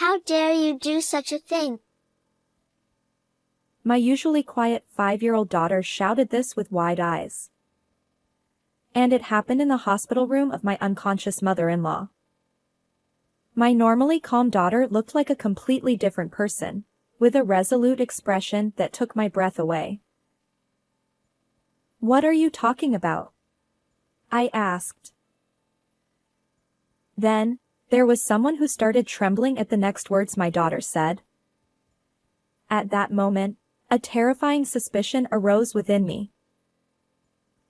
How dare you do such a thing? My usually quiet 5-year-old daughter shouted this with wide eyes. And it happened in the hospital room of my unconscious mother-in-law. My normally calm daughter looked like a completely different person, with a resolute expression that took my breath away. "What are you talking about?" I asked. Then, there was someone who started trembling at the next words my daughter said. At that moment, a terrifying suspicion arose within me.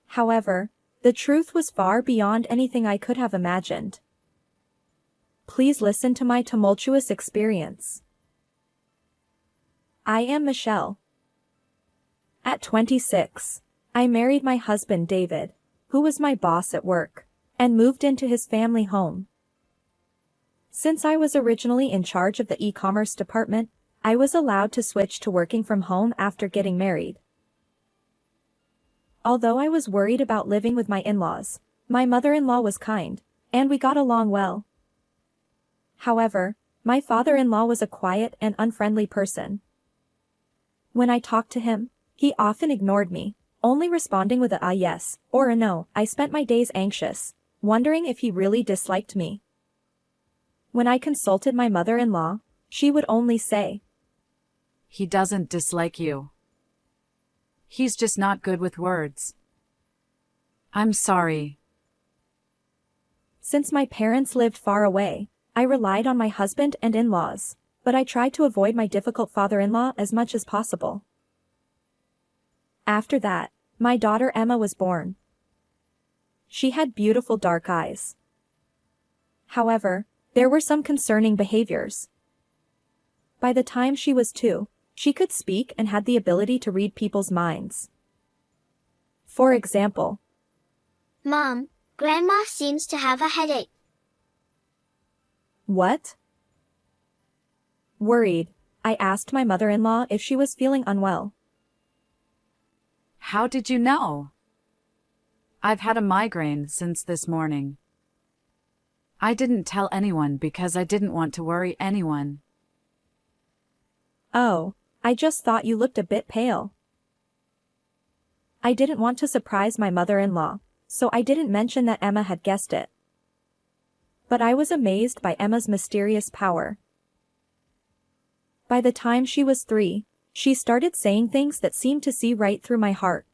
However, the truth was far beyond anything I could have imagined. Please listen to my tumultuous experience. I am Michelle. At 26, I married my husband David, who was my boss at work, and moved into his family home. Since I was originally in charge of the e-commerce department, I was allowed to switch to working from home after getting married. Although I was worried about living with my in-laws, my mother-in-law was kind, and we got along well. However, my father-in-law was a quiet and unfriendly person. When I talked to him, he often ignored me, only responding with a yes or a no. I spent my days anxious, wondering if he really disliked me. When I consulted my mother-in-law, she would only say, "He doesn't dislike you. He's just not good with words. I'm sorry." Since my parents lived far away, I relied on my husband and in-laws, but I tried to avoid my difficult father-in-law as much as possible. After that, my daughter Emma was born. She had beautiful dark eyes. However, there were some concerning behaviors. By the time she was 2, she could speak and had the ability to read people's minds. For example, Mom, Grandma seems to have a headache. "What?" Worried, I asked my mother-in-law if she was feeling unwell. "How did you know?" "I've had a migraine since this morning. I didn't tell anyone because I didn't want to worry anyone." "Oh, I just thought you looked a bit pale." I didn't want to surprise my mother-in-law, so I didn't mention that Emma had guessed it. But I was amazed by Emma's mysterious power. By the time she was 3, she started saying things that seemed to see right through my heart.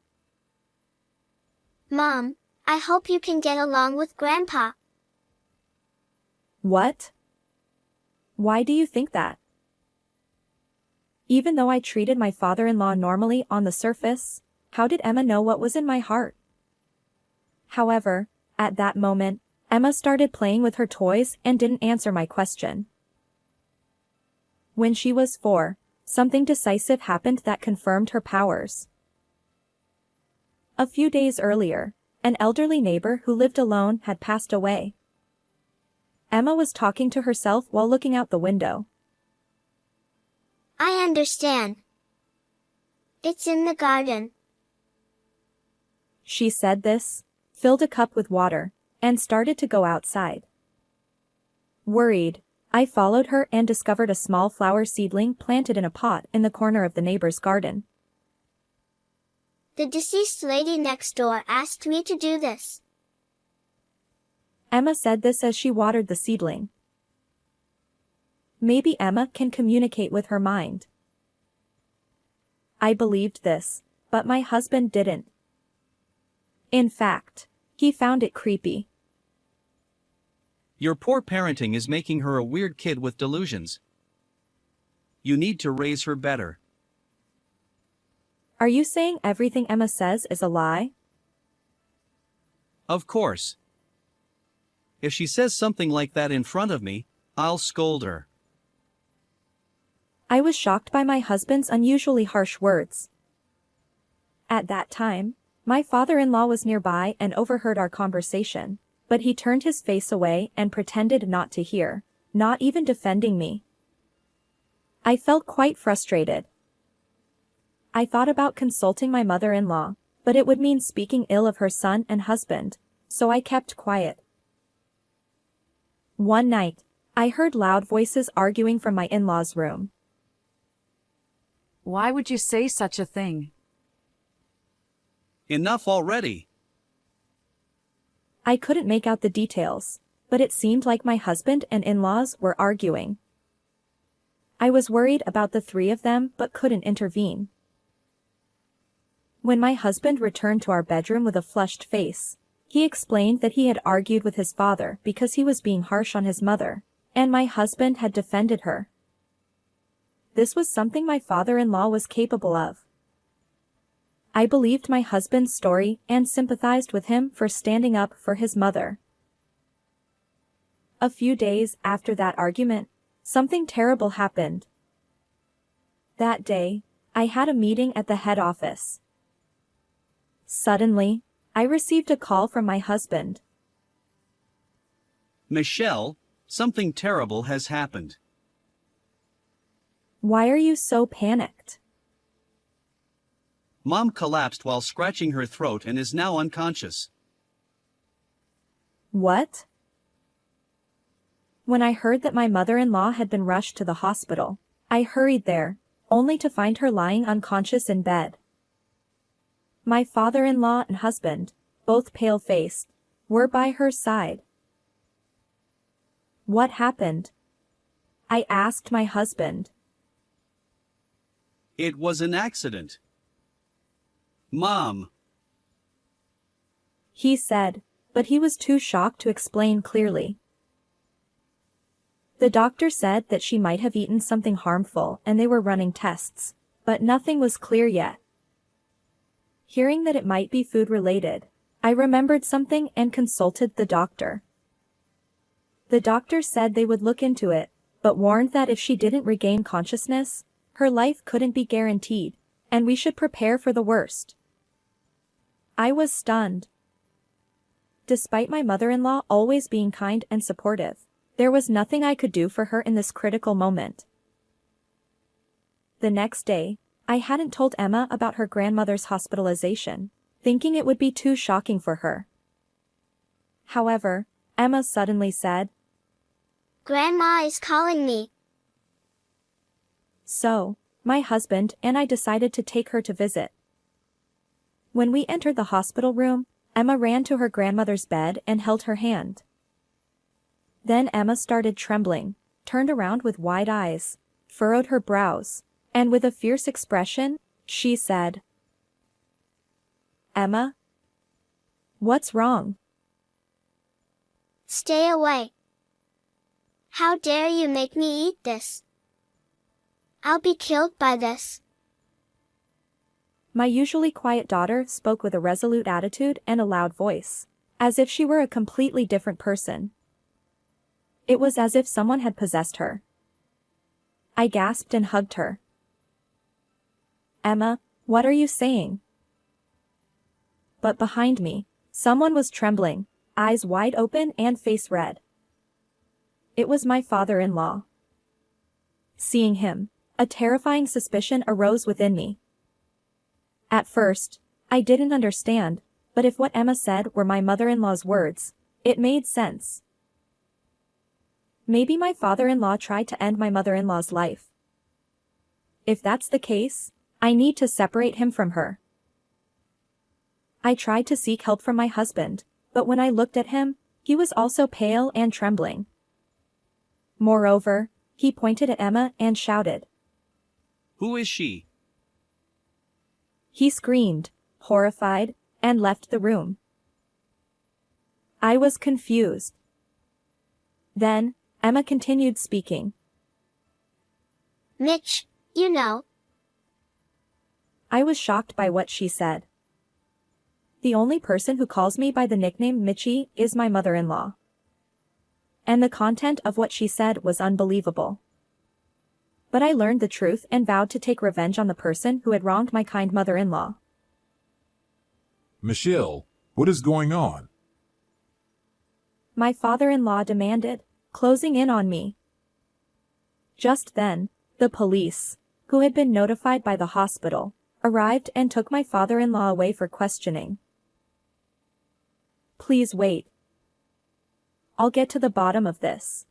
Mom, I hope you can get along with Grandpa. What? Why do you think that? Even though I treated my father-in-law normally on the surface, how did Emma know what was in my heart? However, at that moment, Emma started playing with her toys and didn't answer my question. When she was 4, something decisive happened that confirmed her powers. A few days earlier, an elderly neighbor who lived alone had passed away. Emma was talking to herself while looking out the window. I understand. It's in the garden. She said this, filled a cup with water, and started to go outside. Worried, I followed her and discovered a small flower seedling planted in a pot in the corner of the neighbor's garden. The deceased lady next door asked me to do this. Emma said this as she watered the seedling. Maybe Emma can communicate with her mind. I believed this, but my husband didn't. In fact, he found it creepy. Your poor parenting is making her a weird kid with delusions. You need to raise her better. Are you saying everything Emma says is a lie? Of course. If she says something like that in front of me, I'll scold her. I was shocked by my husband's unusually harsh words. At that time, my father-in-law was nearby and overheard our conversation, but he turned his face away and pretended not to hear, not even defending me. I felt quite frustrated. I thought about consulting my mother-in-law, but it would mean speaking ill of her son and husband, so I kept quiet. One night, I heard loud voices arguing from my in-laws' room. Why would you say such a thing? Enough already. I couldn't make out the details, but it seemed like my husband and in-laws were arguing. I was worried about the three of them but couldn't intervene. When my husband returned to our bedroom with a flushed face, he explained that he had argued with his father because he was being harsh on his mother, and my husband had defended her. This was something my father-in-law was capable of. I believed my husband's story and sympathized with him for standing up for his mother. A few days after that argument, something terrible happened. That day, I had a meeting at the head office. Suddenly, I received a call from my husband. Michelle, something terrible has happened. Why are you so panicked? Mom collapsed while scratching her throat and is now unconscious. What? When I heard that my mother-in-law had been rushed to the hospital, I hurried there, only to find her lying unconscious in bed. My father-in-law and husband, both pale-faced, were by her side. What happened? I asked my husband. It was an accident. Mom. He said, but he was too shocked to explain clearly. The doctor said that she might have eaten something harmful and they were running tests, but nothing was clear yet. Hearing that it might be food-related, I remembered something and consulted the doctor. The doctor said they would look into it, but warned that if she didn't regain consciousness, her life couldn't be guaranteed, and we should prepare for the worst. I was stunned. Despite my mother-in-law always being kind and supportive, there was nothing I could do for her in this critical moment. The next day, I hadn't told Emma about her grandmother's hospitalization, thinking it would be too shocking for her. However, Emma suddenly said, Grandma is calling me. So, my husband and I decided to take her to visit. When we entered the hospital room, Emma ran to her grandmother's bed and held her hand. Then Emma started trembling, turned around with wide eyes, furrowed her brows, and with a fierce expression, she said, Emma? What's wrong? Stay away. How dare you make me eat this? I'll be killed by this. My usually quiet daughter spoke with a resolute attitude and a loud voice, as if she were a completely different person. It was as if someone had possessed her. I gasped and hugged her. Emma, what are you saying? But behind me, someone was trembling, eyes wide open and face red. It was my father-in-law. Seeing him, a terrifying suspicion arose within me. At first, I didn't understand, but if what Emma said were my mother-in-law's words, it made sense. Maybe my father-in-law tried to end my mother-in-law's life. If that's the case, I need to separate him from her. I tried to seek help from my husband, but when I looked at him, he was also pale and trembling. Moreover, he pointed at Emma and shouted. Who is she? He screamed, horrified, and left the room. I was confused. Then, Emma continued speaking. Mitch, you know. I was shocked by what she said. The only person who calls me by the nickname Mitchie is my mother-in-law. And the content of what she said was unbelievable. But I learned the truth and vowed to take revenge on the person who had wronged my kind mother-in-law. Michelle, what is going on? My father-in-law demanded, closing in on me. Just then, the police, who had been notified by the hospital, arrived and took my father-in-law away for questioning. Please wait. I'll get to the bottom of this.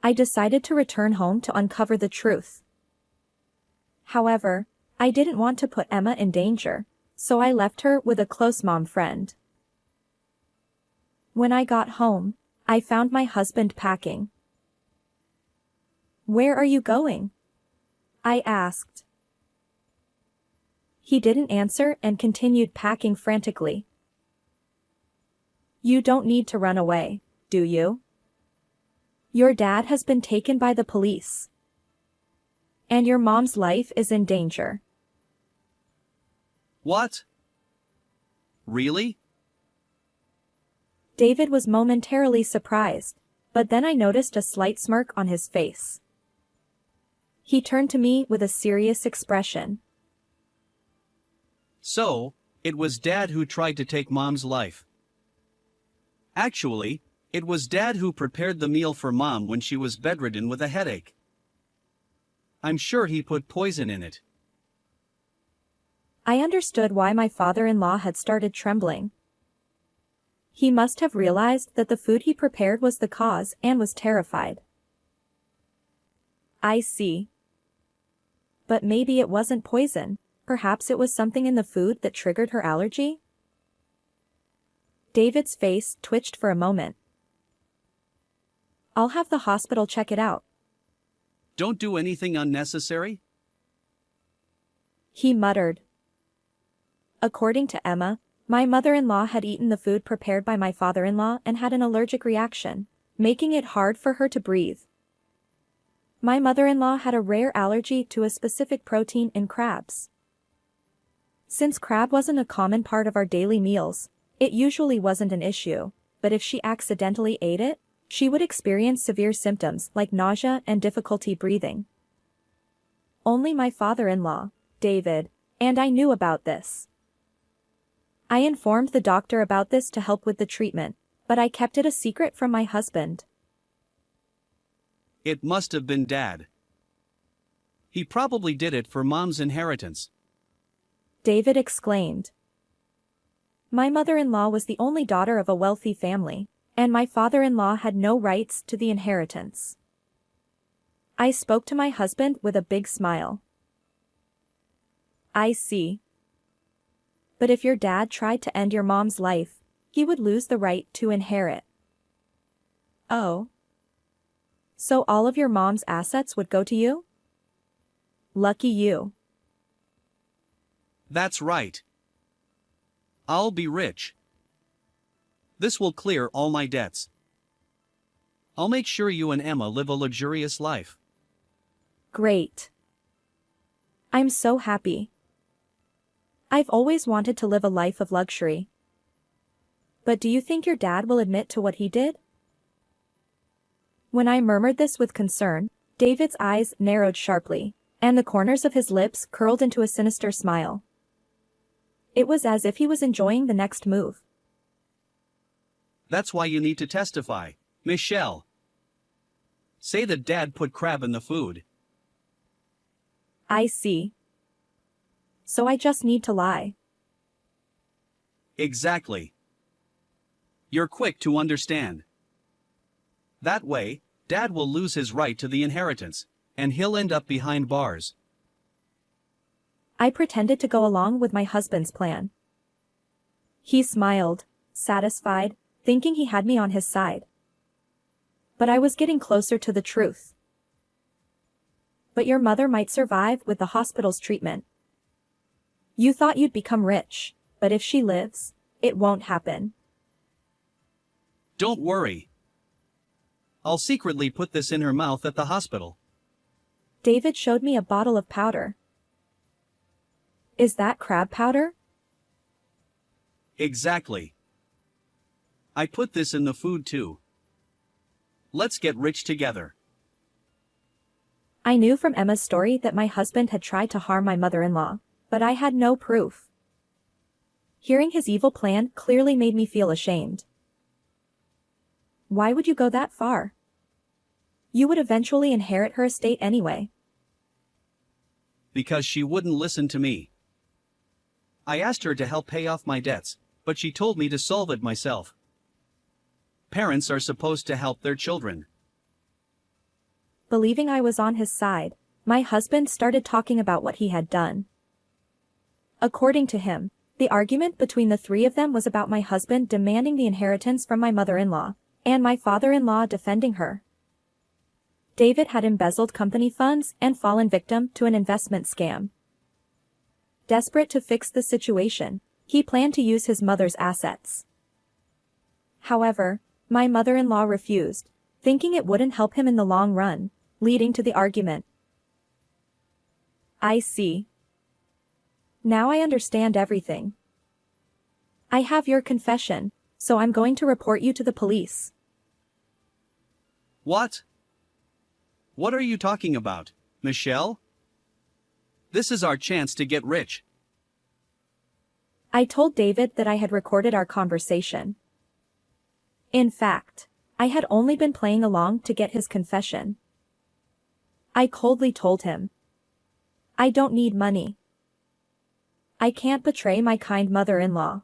I decided to return home to uncover the truth. However, I didn't want to put Emma in danger, so I left her with a close mom friend. When I got home, I found my husband packing. "Where are you going?" I asked. He didn't answer and continued packing frantically. "You don't need to run away, do you? Your dad has been taken by the police. And your mom's life is in danger." What? Really? David was momentarily surprised, but then I noticed a slight smirk on his face. He turned to me with a serious expression. So, it was Dad who tried to take Mom's life. Actually, it was Dad who prepared the meal for Mom when she was bedridden with a headache. I'm sure he put poison in it. I understood why my father-in-law had started trembling. He must have realized that the food he prepared was the cause and was terrified. I see. But maybe it wasn't poison. Perhaps it was something in the food that triggered her allergy? David's face twitched for a moment. "I'll have the hospital check it out," Don't do anything unnecessary? he muttered. According to Emma, my mother-in-law had eaten the food prepared by my father-in-law and had an allergic reaction, making it hard for her to breathe. My mother-in-law had a rare allergy to a specific protein in crabs. Since crab wasn't a common part of our daily meals, it usually wasn't an issue, but if she accidentally ate it, she would experience severe symptoms like nausea and difficulty breathing. Only my father-in-law, David, and I knew about this. I informed the doctor about this to help with the treatment, but I kept it a secret from my husband. It must have been Dad. He probably did it for Mom's inheritance. David exclaimed. My mother-in-law was the only daughter of a wealthy family, and my father-in-law had no rights to the inheritance. I spoke to my husband with a big smile. I see. But if your dad tried to end your mom's life, he would lose the right to inherit. Oh. So all of your mom's assets would go to you? Lucky you. That's right. I'll be rich. This will clear all my debts. I'll make sure you and Emma live a luxurious life. Great. I'm so happy. I've always wanted to live a life of luxury. But do you think your dad will admit to what he did? When I murmured this with concern, David's eyes narrowed sharply, and the corners of his lips curled into a sinister smile. It was as if he was enjoying the next move. That's why you need to testify, Michelle. Say that Dad put crab in the food. I see. So I just need to lie. Exactly. You're quick to understand. That way, Dad will lose his right to the inheritance, and he'll end up behind bars. I pretended to go along with my husband's plan. He smiled, satisfied, thinking he had me on his side. But I was getting closer to the truth. But your mother might survive with the hospital's treatment. You thought you'd become rich, but if she lives, it won't happen. Don't worry. I'll secretly put this in her mouth at the hospital. David showed me a bottle of powder. Is that crab powder? Exactly. I put this in the food too. Let's get rich together. I knew from Emma's story that my husband had tried to harm my mother-in-law, but I had no proof. Hearing his evil plan clearly made me feel ashamed. Why would you go that far? You would eventually inherit her estate anyway. Because she wouldn't listen to me. I asked her to help pay off my debts, but she told me to solve it myself. Parents are supposed to help their children. believing I was on his side, my husband started talking about what he had done. According to him, the argument between the three of them was about my husband demanding the inheritance from my mother-in-law, and my father-in-law defending her. David had embezzled company funds and fallen victim to an investment scam. Desperate to fix the situation, he planned to use his mother's assets. However, my mother-in-law refused, thinking it wouldn't help him in the long run, leading to the argument. I see. Now I understand everything. I have your confession, so I'm going to report you to the police. What? What are you talking about, Michelle? This is our chance to get rich. I told David that I had recorded our conversation. In fact, I had only been playing along to get his confession. I coldly told him, I don't need money. I can't betray my kind mother-in-law.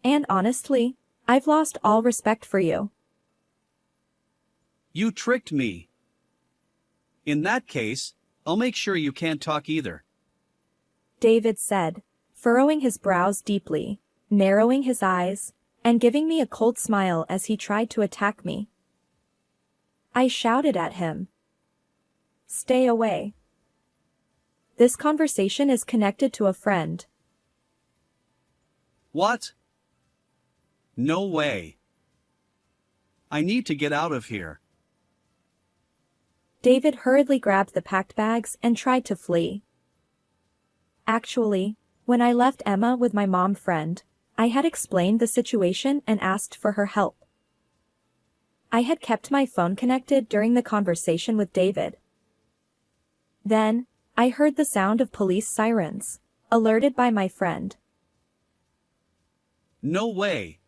And honestly, I've lost all respect for you. You tricked me. In that case, I'll make sure you can't talk either. David said, furrowing his brows deeply, narrowing his eyes, and giving me a cold smile as he tried to attack me. I shouted at him. Stay away. This conversation is connected to a friend. What? No way. I need to get out of here. David hurriedly grabbed the packed bags and tried to flee. Actually, when I left Emma with my mom friend, I had explained the situation and asked for her help. I had kept my phone connected during the conversation with David. Then, I heard the sound of police sirens, alerted by my friend. No way.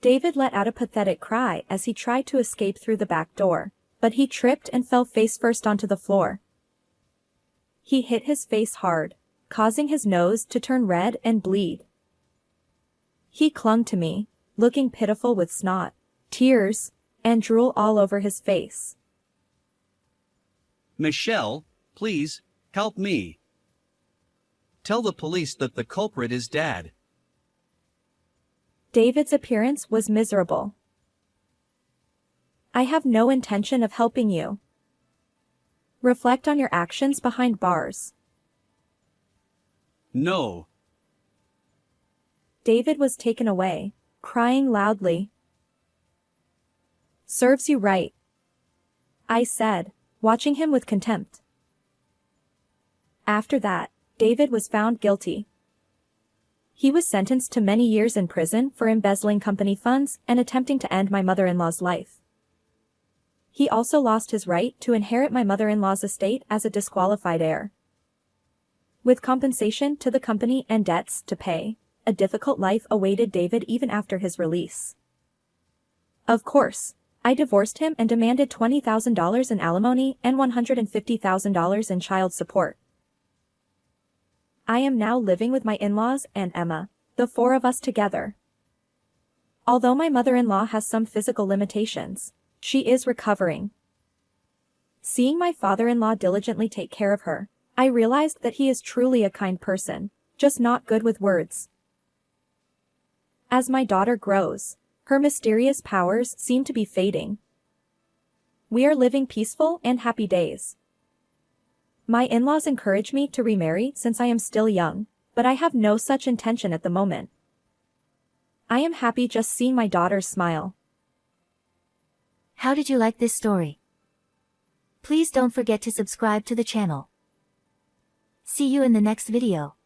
David let out a pathetic cry as he tried to escape through the back door, but he tripped and fell face first onto the floor. He hit his face hard, causing his nose to turn red and bleed. He clung to me, looking pitiful with snot, tears, and drool all over his face. Michelle, please, help me. Tell the police that the culprit is Dad. David's appearance was miserable. I have no intention of helping you. Reflect on your actions behind bars. No. David was taken away, crying loudly. Serves you right, I said, watching him with contempt. After that, David was found guilty. He was sentenced to many years in prison for embezzling company funds and attempting to end my mother-in-law's life. He also lost his right to inherit my mother-in-law's estate as a disqualified heir. With compensation to the company and debts to pay, a difficult life awaited David even after his release. Of course, I divorced him and demanded $20,000 in alimony and $150,000 in child support. I am now living with my in-laws and Emma, the four of us together. Although my mother-in-law has some physical limitations, she is recovering. Seeing my father-in-law diligently take care of her, I realized that he is truly a kind person, just not good with words. As my daughter grows, her mysterious powers seem to be fading. We are living peaceful and happy days. My in-laws encourage me to remarry since I am still young, but I have no such intention at the moment. I am happy just seeing my daughter smile. How did you like this story? Please don't forget to subscribe to the channel. See you in the next video.